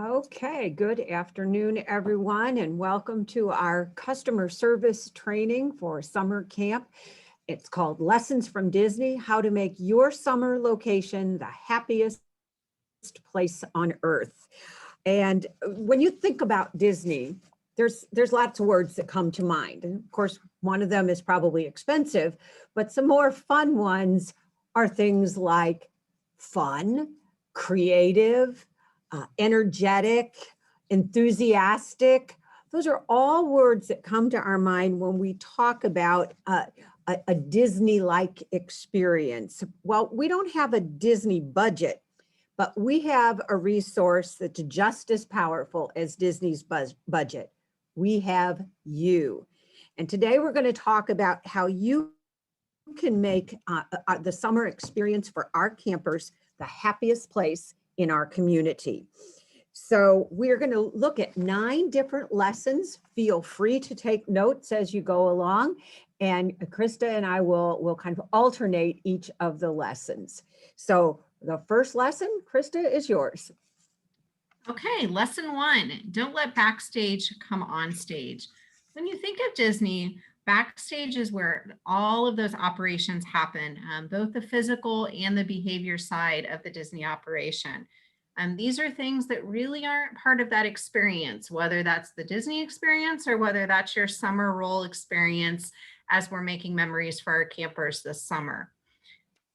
Okay, good afternoon, everyone, and welcome to our customer service training for summer camp. It's called Lessons from Disney, How to Make Your Summer Location the Happiest Place on Earth. And when you think about Disney, there's lots of words that come to mind. And of course, one of them is probably expensive, but some more fun ones are things like fun, creative, energetic, enthusiastic. Those are all words that come to our mind when we talk about a Disney-like experience. Well, we don't have a Disney budget, but we have a resource that's just as powerful as Disney's budget. We have you. And today we're going to talk about how you can make the summer experience for our campers the happiest place in our community. So we're going to look at 9 different lessons. Feel free to take notes as you go along. And Krista and I will kind of alternate each of the lessons. So the first lesson, Krista, is yours. Okay, lesson 1, don't let backstage come on stage. When you think of Disney, backstage is where all of those operations happen, both the physical and the behavior side of the Disney operation. These are things that really aren't part of that experience, whether that's the Disney experience or whether that's your summer role experience as we're making memories for our campers this summer.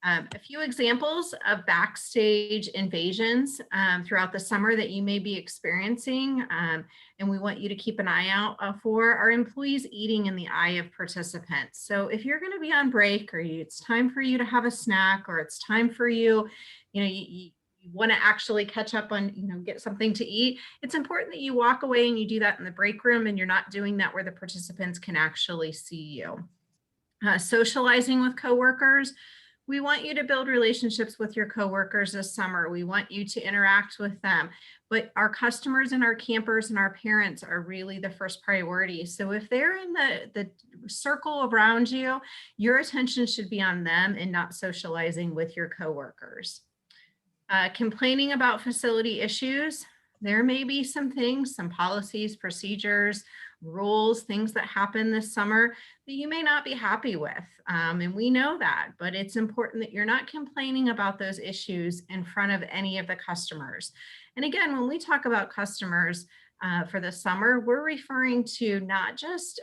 A few examples of backstage invasions throughout the summer that you may be experiencing, and we want you to keep an eye out for, are employees eating in the eye of participants. So if you're going to be on break, or it's time for you to have a snack, or it's time for you, you want to actually catch up on, get something to eat, it's important that you walk away and you do that in the break room, and you're not doing that where the participants can actually see you. Socializing with coworkers. We want you to build relationships with your coworkers this summer. We want you to interact with them, but our customers and our campers and our parents are really the first priority. So if they're in the circle around you, your attention should be on them and not socializing with your coworkers. Complaining about facility issues. There may be some things, some policies, procedures, rules, things that happen this summer that you may not be happy with. And we know that, but it's important that you're not complaining about those issues in front of any of the customers. And again, when we talk about customers for the summer, we're referring to not just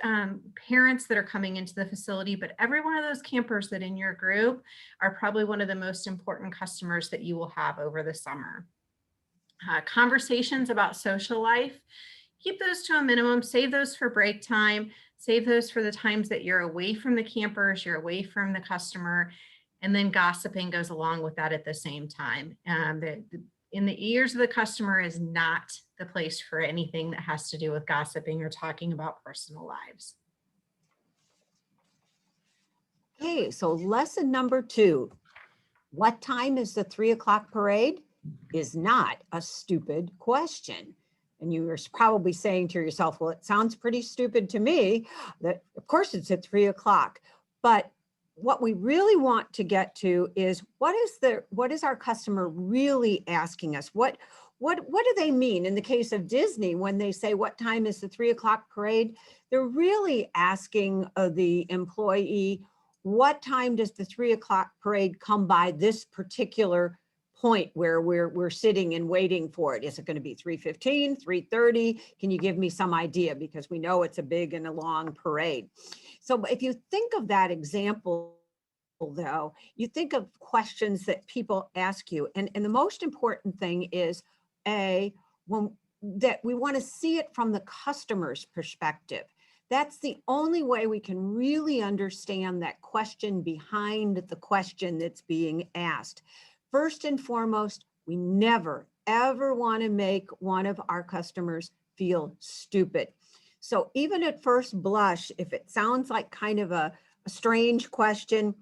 parents that are coming into the facility, but every one of those campers that in your group are probably one of the most important customers that you will have over the summer. Conversations about social life. Keep those to a minimum, save those for break time, save those for the times that you're away from the campers, you're away from the customer, and then gossiping goes along with that at the same time. In the ears of the customer is not the place for anything that has to do with gossiping or talking about personal lives. Okay, so lesson number 2. What time is the 3 o'clock parade? Is not a stupid question. And you are probably saying to yourself, well, it sounds pretty stupid to me that of course it's at 3 o'clock. But what we really want to get to is what is our customer really asking us? What do they mean in the case of Disney when they say, what time is the 3 o'clock parade? They're really asking the employee, what time does the 3 o'clock parade come by this particular point where we're sitting and waiting for it? Is it going to be 3:15, 3:30? Can you give me some idea? Because we know it's a big and a long parade. So if you think of that example, though, you think of questions that people ask you. And the most important thing is that we want to see it from the customer's perspective. That's the only way we can really understand that question behind the question that's being asked. First and foremost, we never, ever want to make one of our customers feel stupid. So even at first blush, if it sounds like kind of a strange question,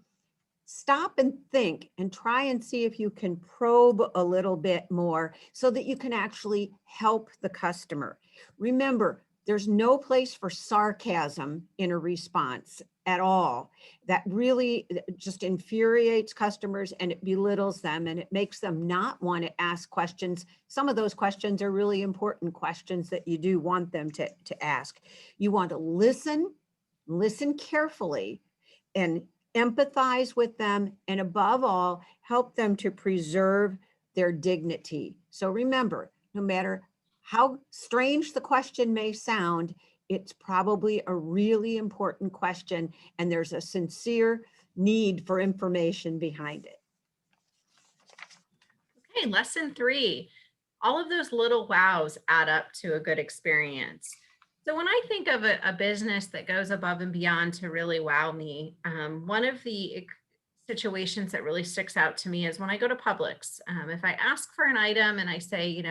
stop and think and try and see if you can probe a little bit more so that you can actually help the customer. Remember, There's no place for sarcasm in a response at all. That really just infuriates customers, and it belittles them, and it makes them not want to ask questions. Some of those questions are really important questions that you do want them to ask. You want to listen carefully, and empathize with them, and above all, help them to preserve their dignity. So remember, no matter how strange the question may sound, it's probably a really important question, and there's a sincere need for information behind it. Okay, lesson 3. All of those little wows add up to a good experience. So when I think of a business that goes above and beyond to really wow me, one of the situations that really sticks out to me is when I go to Publix. If I ask for an item and I say,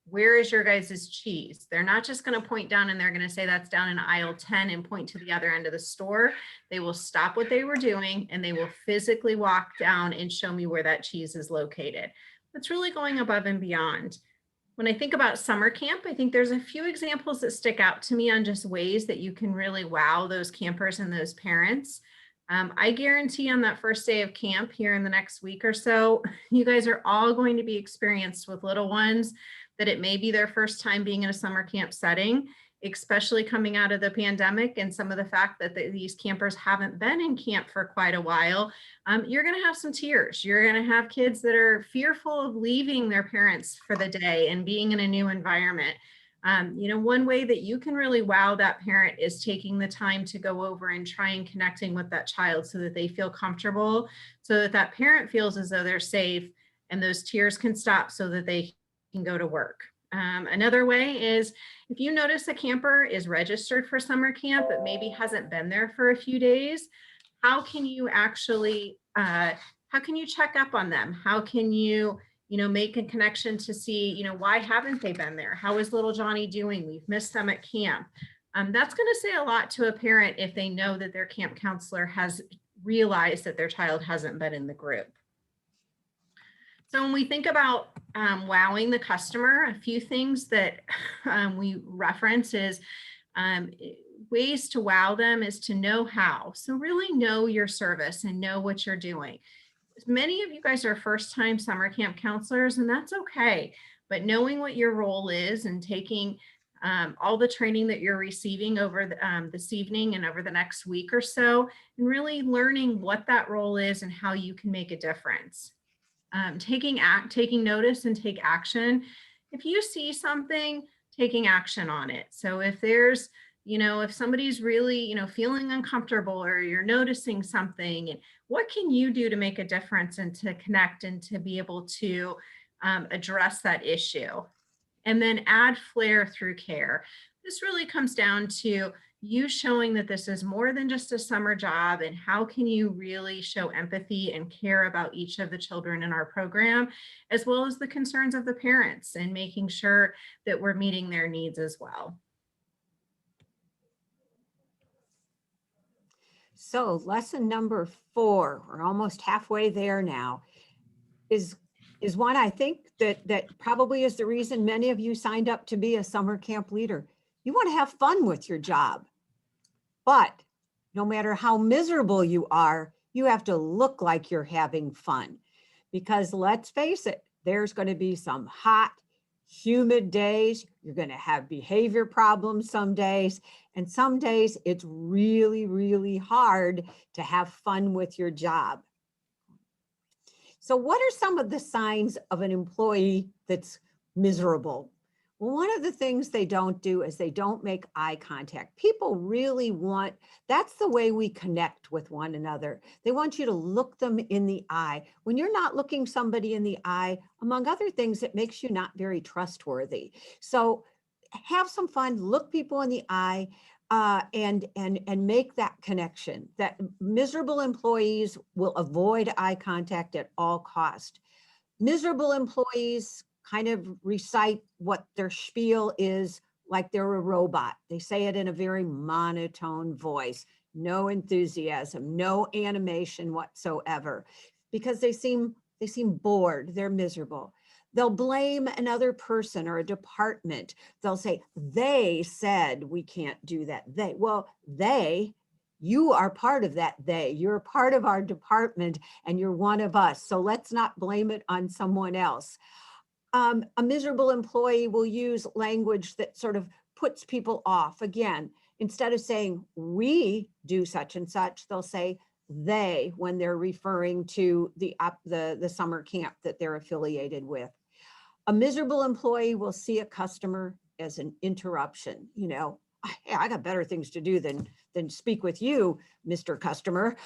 where is your guys' cheese? They're not just going to point down and they're going to say that's down in aisle 10 and point to the other end of the store. They will stop what they were doing and they will physically walk down and show me where that cheese is located. That's really going above and beyond. When I think about summer camp, I think there's a few examples that stick out to me on just ways that you can really wow those campers and those parents. I guarantee on that first day of camp here in the next week or so, you guys are all going to be experienced with little ones that it may be their first time being in a summer camp setting, especially coming out of the pandemic and some of the fact that these campers haven't been in camp for quite a while. You're going to have some tears. You're going to have kids that are fearful of leaving their parents for the day and being in a new environment. One way that you can really wow that parent is taking the time to go over and try and connecting with that child so that they feel comfortable, so that that parent feels as though they're safe and those tears can stop so that they can go to work. Another way is if you notice a camper is registered for summer camp, but maybe hasn't been there for a few days, how can you actually, how can you check up on them? How can you, make a connection to see, why haven't they been there? How is little Johnny doing? We've missed them at camp. That's going to say a lot to a parent if they know that their camp counselor has realized that their child hasn't been in the group. So when we think about wowing the customer, a few things that we reference is ways to wow them is to know how. So really know your service and know what you're doing. Many of you guys are first-time summer camp counselors, and that's okay. But knowing what your role is and taking all the training that you're receiving over this evening and over the next week or so, and really learning what that role is and how you can make a difference. Taking notice and take action. If you see something, taking action on it. So if there's, if somebody's really, feeling uncomfortable or you're noticing something, and what can you do to make a difference and to connect and to be able to address that issue? And then add flair through care. This really comes down to you showing that this is more than just a summer job, and how can you really show empathy and care about each of the children in our program, as well as the concerns of the parents, and making sure that we're meeting their needs as well. So lesson number 4, we're almost halfway there now, is one I think that probably is the reason many of you signed up to be a summer camp leader. You want to have fun with your job. But no matter how miserable you are, you have to look like you're having fun. Because let's face it, there's going to be some hot, humid days. You're going to have behavior problems some days. And some days it's really, really hard to have fun with your job. So what are some of the signs of an employee that's miserable? Well, one of the things they don't do is they don't make eye contact. People really want, that's the way we connect with one another. They want you to look them in the eye. When you're not looking somebody in the eye, among other things, it makes you not very trustworthy. So have some fun, look people in the eye, and make that connection. That miserable employees will avoid eye contact at all cost. Miserable employees kind of recite what their spiel is like they're a robot. They say it in a very monotone voice, no enthusiasm, no animation whatsoever, because they seem bored, they're miserable. They'll blame another person or a department. They'll say, they said we can't do that. You are part of that they. You're a part of our department and you're one of us. So let's not blame it on someone else. A miserable employee will use language that sort of puts people off. Again, instead of saying we do such and such, they'll say they when they're referring to the summer camp that they're affiliated with. A miserable employee will see a customer as an interruption. Hey, I got better things to do than speak with you, Mr. Customer.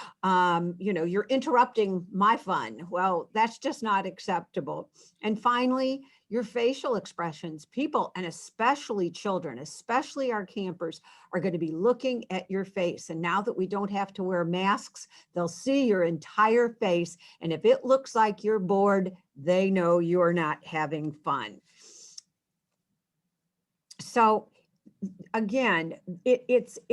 You're interrupting my fun. Well, that's just not acceptable. And finally, your facial expressions. People, and especially children, especially our campers, are going to be looking at your face. And now that we don't have to wear masks, they'll see your entire face. And if it looks like you're bored, they know you're not having fun. So again,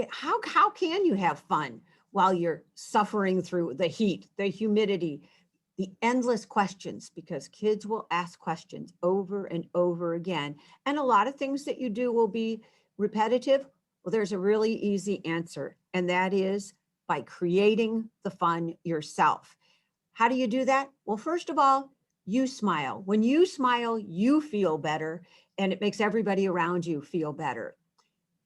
how can you have fun while you're suffering through the heat, the humidity, the endless questions? Because kids will ask questions over and over again. And a lot of things that you do will be repetitive. Well, there's a really easy answer, and that is by creating the fun yourself. How do you do that? Well, first of all, you smile. When you smile, you feel better, and it makes everybody around you feel better.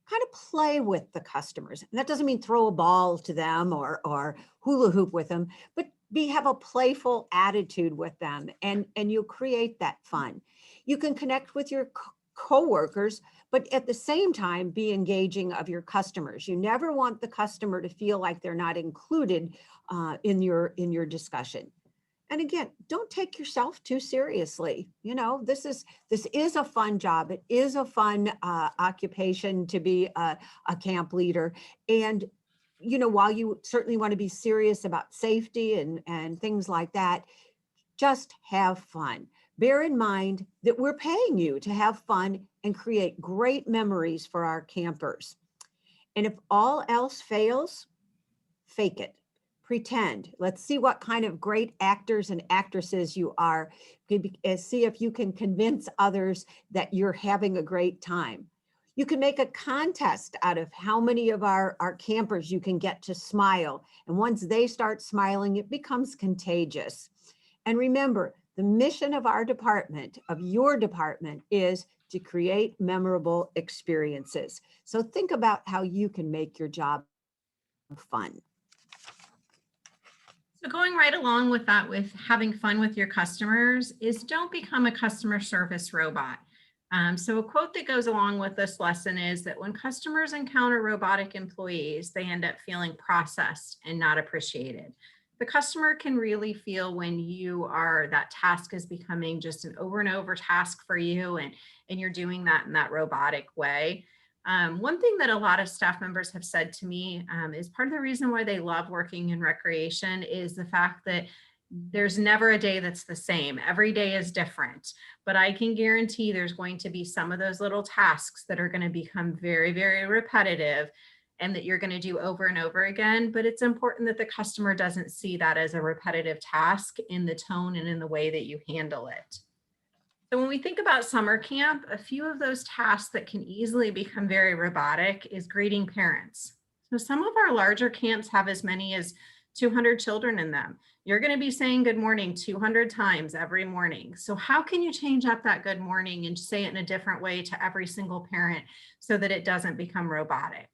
Kind of play with the customers. And that doesn't mean throw a ball to them or hula hoop with them, but have a playful attitude with them, and you'll create that fun. You can connect with your co-workers, but at the same time, be engaging of your customers. You never want the customer to feel like they're not included in your discussion. And again, don't take yourself too seriously. This is a fun job. It is a fun occupation to be a camp leader. And, while you certainly want to be serious about safety and things like that, just have fun. Bear in mind that we're paying you to have fun and create great memories for our campers. And if all else fails, fake it. Pretend. Let's see what kind of great actors and actresses you are. See if you can convince others that you're having a great time. You can make a contest out of how many of our campers you can get to smile. And once they start smiling, it becomes contagious. And remember, the mission of our department, of your department, is to create memorable experiences. So think about how you can make your job fun. So going right along with that, with having fun with your customers, is don't become a customer service robot. So a quote that goes along with this lesson is that when customers encounter robotic employees, they end up feeling processed and not appreciated. The customer can really feel when that task is becoming just an over and over task for you, and you're doing that in that robotic way. One thing that a lot of staff members have said to me is part of the reason why they love working in recreation is the fact that there's never a day that's the same. Every day is different, but I can guarantee there's going to be some of those little tasks that are going to become very, very repetitive and that you're going to do over and over again. But it's important that the customer doesn't see that as a repetitive task in the tone and in the way that you handle it. So when we think about summer camp, a few of those tasks that can easily become very robotic is greeting parents. So some of our larger camps have as many as 200 children in them. You're going to be saying good morning 200 times every morning. So how can you change up that good morning and say it in a different way to every single parent so that it doesn't become robotic?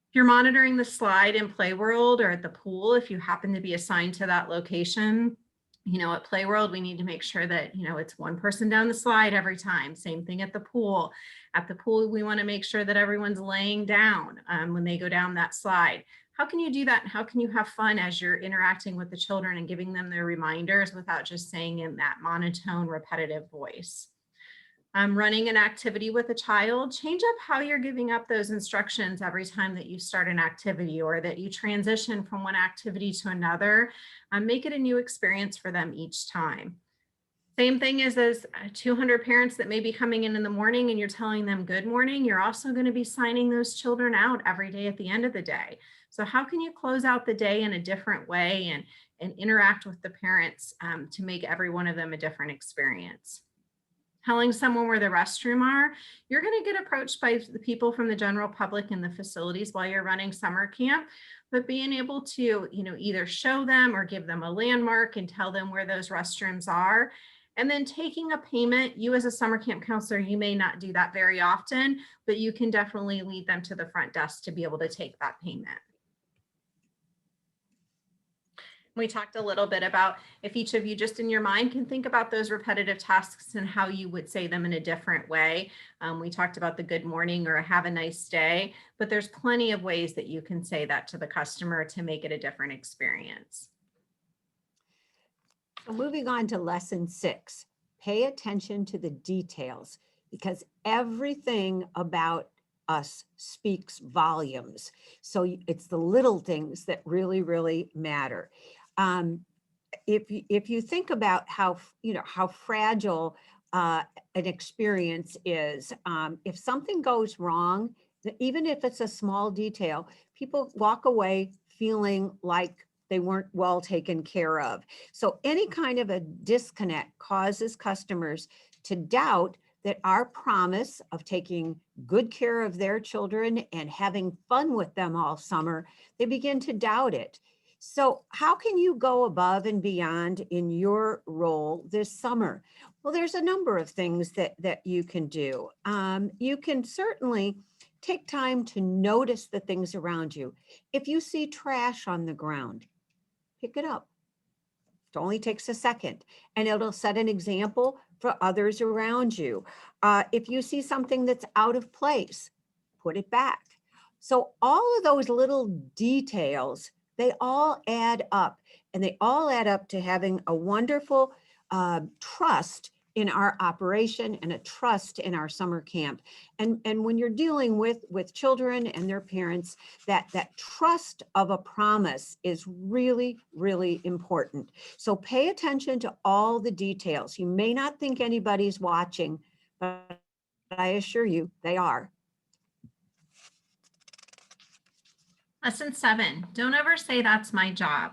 If you're monitoring the slide in Play World or at the pool, if you happen to be assigned to that location, at Play World, we need to make sure that, it's one person down the slide every time. Same thing at the pool. At the pool, we want to make sure that everyone's laying down when they go down that slide. How can you do that? And how can you have fun as you're interacting with the children and giving them their reminders without just saying in that monotone, repetitive voice? Running an activity with a child, change up how you're giving up those instructions every time that you start an activity or that you transition from one activity to another. Make it a new experience for them each time. Same thing as those 200 parents that may be coming in the morning and you're telling them good morning. You're also going to be signing those children out every day at the end of the day. So how can you close out the day in a different way and interact with the parents to make every one of them a different experience? telling someone where the restroom are, you're going to get approached by the people from the general public in the facilities while you're running summer camp. But being able to, either show them or give them a landmark and tell them where those restrooms are. And then taking a payment, you as a summer camp counselor, you may not do that very often, but you can definitely lead them to the front desk to be able to take that payment. We talked a little bit about if each of you just in your mind can think about those repetitive tasks and how you would say them in a different way. We talked about the good morning or have a nice day, but there's plenty of ways that you can say that to the customer to make it a different experience. So moving on to lesson 6, pay attention to the details because everything about us speaks volumes. So it's the little things that really, really matter. If you think about how fragile an experience is, if something goes wrong, even if it's a small detail, people walk away feeling like they weren't well taken care of. So any kind of a disconnect causes customers to doubt that our promise of taking good care of their children and having fun with them all summer, they begin to doubt it. So how can you go above and beyond in your role this summer? Well, there's a number of things that you can do. You can certainly take time to notice the things around you. If you see trash on the ground, pick it up. It only takes a second, and it'll set an example for others around you. If you see something that's out of place, put it back. So all of those little details, they all add up, and they all add up to having a wonderful trust in our operation and a trust in our summer camp. And when you're dealing with children and their parents, that trust of a promise is really, really important. So pay attention to all the details. You may not think anybody's watching, but I assure you they are. Lesson 7, don't ever say that's my job.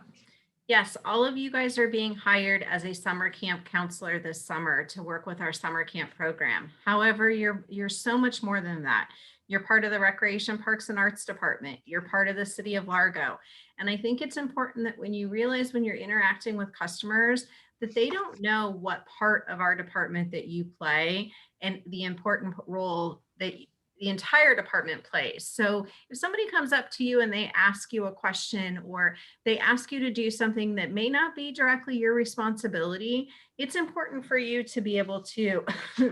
Yes, all of you guys are being hired as a summer camp counselor this summer to work with our summer camp program. However, you're so much more than that. You're part of the Recreation, Parks, and Arts Department. You're part of the City of Largo. And I think it's important that when you realize when you're interacting with customers that they don't know what part of our department that you play and the important role that the entire department plays. So if somebody comes up to you and they ask you a question or they ask you to do something that may not be directly your responsibility, it's important for you to be able to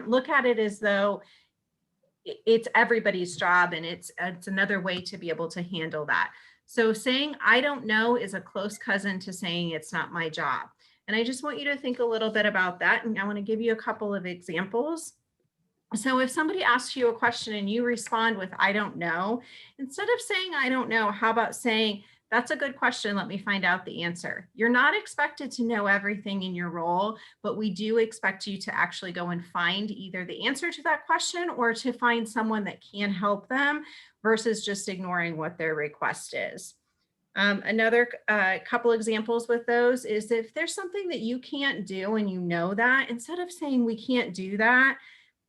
look at it as though it's everybody's job and it's another way to be able to handle that. So saying, I don't know is a close cousin to saying it's not my job. And I just want you to think a little bit about that. And I want to give you a couple of examples. So if somebody asks you a question and you respond with, I don't know, instead of saying, I don't know, how about saying, that's a good question. Let me find out the answer. You're not expected to know everything in your role, but we do expect you to actually go and find either the answer to that question or to find someone that can help them versus just ignoring what their request is. Another couple examples with those is if there's something that you can't do and you know that, instead of saying we can't do that,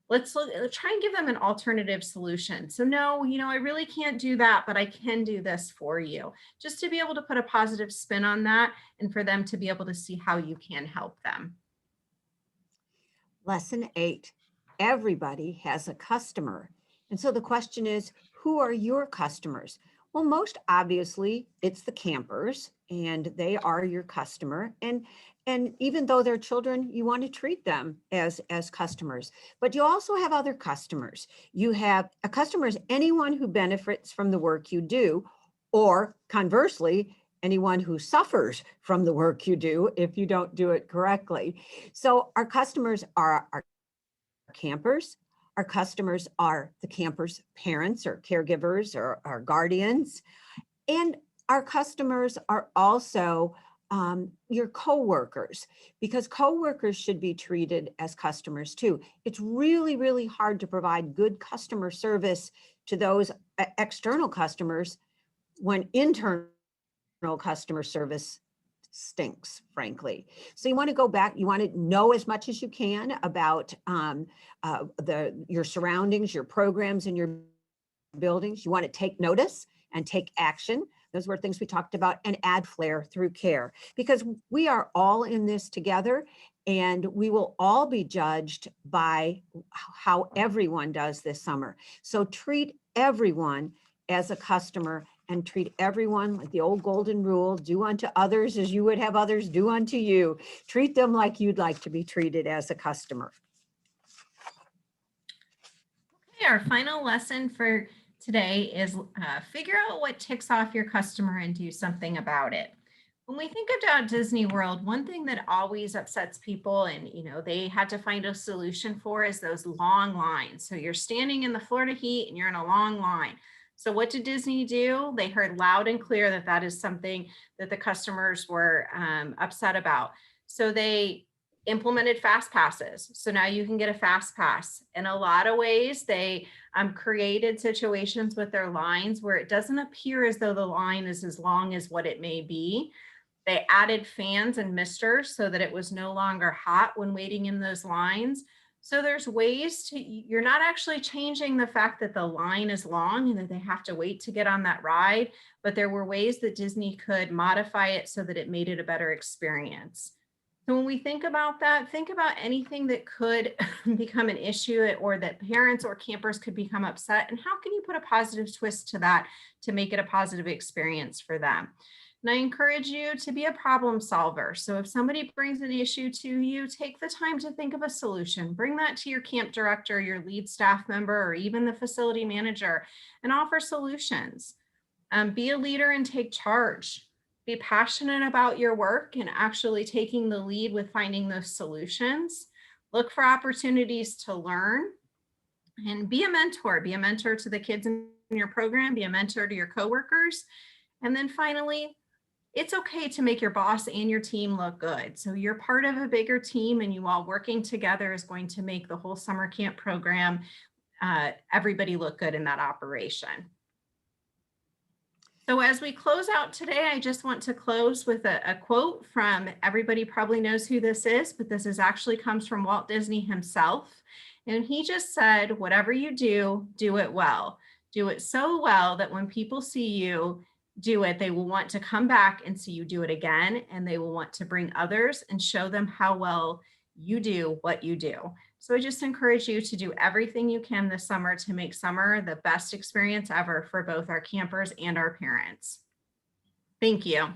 let's try and give them an alternative solution. So no, I really can't do that, but I can do this for you. Just to be able to put a positive spin on that and for them to be able to see how you can help them. Lesson 8, everybody has a customer. And so the question is, who are your customers? Well, most obviously it's the campers and they are your customer. And even though they're children, you want to treat them as customers, but you also have other customers. You have a customer is anyone who benefits from the work you do, or conversely, anyone who suffers from the work you do if you don't do it correctly. So our customers are our campers. Our customers are the campers' parents or caregivers or our guardians. And our customers are also your coworkers, because coworkers should be treated as customers too. It's really, really hard to provide good customer service to those external customers when internal customer service stinks, frankly. So you want to go back, you want to know as much as you can about your surroundings, your programs, and your buildings. You want to take notice and take action. Those were things we talked about, and add flair through care, because we are all in this together, and we will all be judged by how everyone does this summer. So treat everyone as a customer, and treat everyone like the old golden rule: do unto others as you would have others do unto you. Treat them like you'd like to be treated as a customer. Okay, our final lesson for today is figure out what ticks off your customer and do something about it. When we think about Disney World, one thing that always upsets people, and they had to find a solution for, is those long lines. So you're standing in the Florida heat and you're in a long line. So what did Disney do? They heard loud and clear that that is something that the customers were upset about. So they implemented fast passes. So now you can get a fast pass. In a lot of ways, they created situations with their lines where it doesn't appear as though the line is as long as what it may be. They added fans and misters so that it was no longer hot when waiting in those lines. So there's ways to, you're not actually changing the fact that the line is long and that they have to wait to get on that ride, but there were ways that Disney could modify it so that it made it a better experience. So when we think about that, think about anything that could become an issue, or that parents or campers could become upset, and how can you put a positive twist to that to make it a positive experience for them? And I encourage you to be a problem solver. So if somebody brings an issue to you, take the time to think of a solution. Bring that to your camp director, your lead staff member, or even the facility manager, and offer solutions. Be a leader and take charge. Be passionate about your work and actually taking the lead with finding those solutions. Look for opportunities to learn, and be a mentor. Be a mentor to the kids in your program. Be a mentor to your coworkers. And then finally, it's okay to make your boss and your team look good. So you're part of a bigger team, and you all working together is going to make the whole summer camp program, everybody look good in that operation. So as we close out today, I just want to close with a quote from, everybody probably knows who this is, but this actually comes from Walt Disney himself. And he just said, whatever you do, do it well. Do it so well that when people see you do it, they will want to come back and see you do it again. And they will want to bring others and show them how well you do what you do. So I just encourage you to do everything you can this summer to make summer the best experience ever for both our campers and our parents. Thank you.